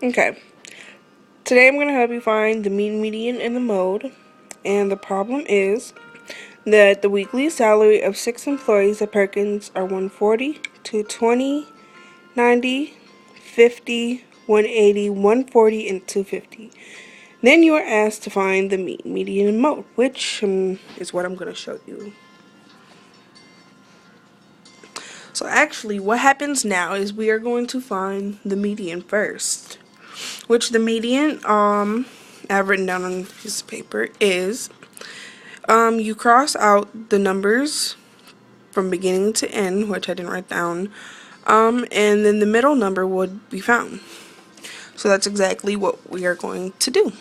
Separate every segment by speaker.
Speaker 1: Okay, today I'm going to help you find the mean, median, and the mode. And the problem is that the weekly salary of 6 employees at Perkins are 140, 220, 90, 50, 180, 140, and 250. Then you are asked to find the mean, median, and mode, which is what I'm going to show you. So actually, what happens now is we are going to find the median first, which the median, I've written down on a piece of paper, is you cross out the numbers from beginning to end, which I didn't write down, and then the middle number would be found. So that's exactly what we are going to do.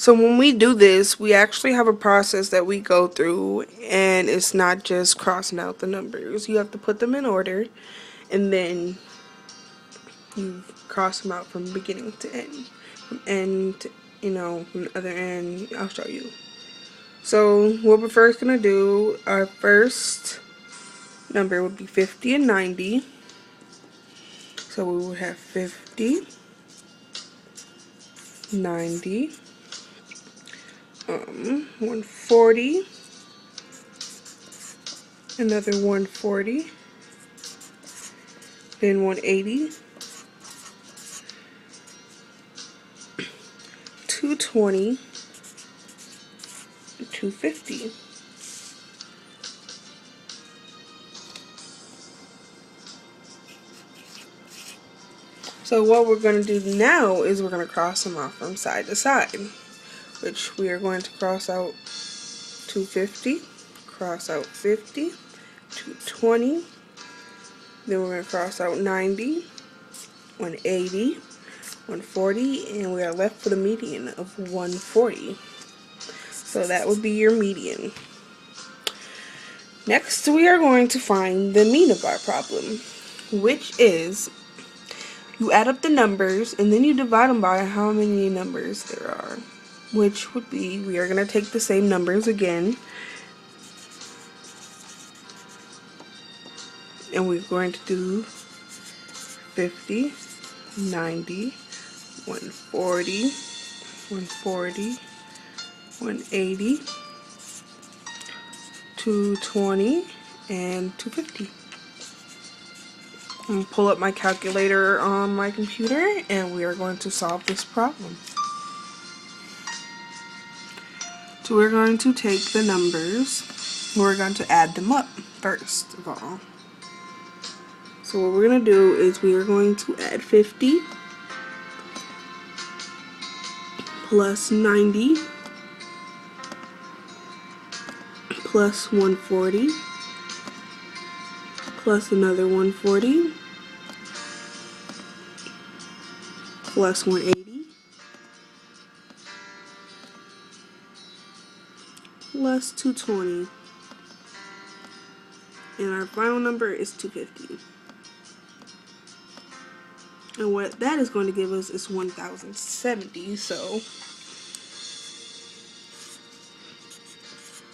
Speaker 1: So when we do this, we actually have a process that we go through, and it's not just crossing out the numbers. You have to put them in order, and then you cross them out from beginning to end. From end to, from the other end, I'll show you. So what we're first going to do, our first number would be 50 and 90. So we would have 50, 90, 140, another 140, then 180, 220, 250. So what we're going to do now is we're going to cross them off from side to side, which we are going to cross out 250, cross out 50, 220, then we're going to cross out 90, 180, 140, and we are left with a median of 140. So that would be your median. Next, we are going to find the mean of our problem, which is you add up the numbers and then you divide them by how many numbers there are, which would be, we are going to take the same numbers again, and we're going to do 50, 90, 140, 140, 180, 220, and 250. I'm going to pull up my calculator on my computer, and we are going to solve this problem. So we're going to take the numbers, we're going to add them up first of all. So what we're going to do is we are going to add 50 plus 90 plus 140 plus another 140 plus 180 plus 220, and our final number is 250. And what that is going to give us is 1070. So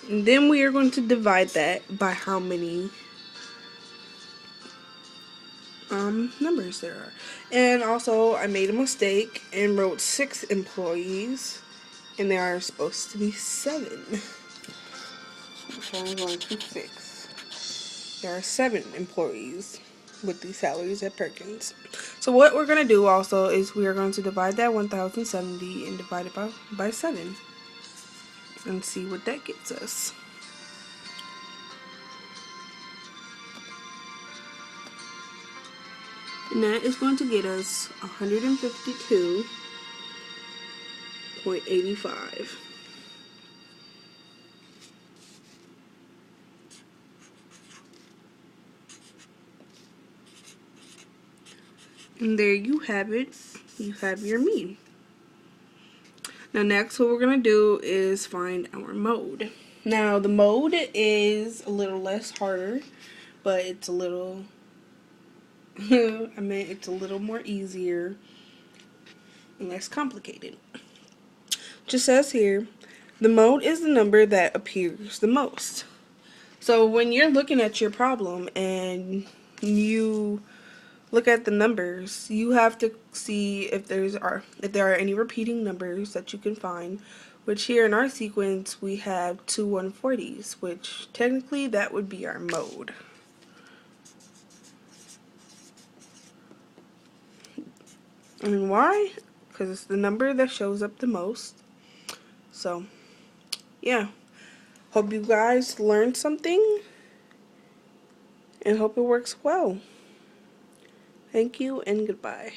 Speaker 1: and then we are going to divide that by how many numbers there are. And also, I made a mistake and wrote 6 employees, and there are supposed to be 7. So I'm going to fix. There are 7 employees with these salaries at Perkins. So what we're going to do also is we are going to divide that 1070 and divide it by 7 and see what that gets us. And that is going to get us 152.85. And there you have it. You have your mean. Now next what we're going to do is find our mode. Now the mode is a little less harder, but it's a little it's a little more easier and less complicated. Just says here, The mode is the number that appears the most. So when you're looking at your problem and you look at the numbers, you have to see if there are any repeating numbers that you can find, which here in our sequence we have two 140s, which technically that would be our mode. And why? Because it's the number that shows up the most. So, yeah. Hope you guys learned something and hope it works well. Thank you and goodbye.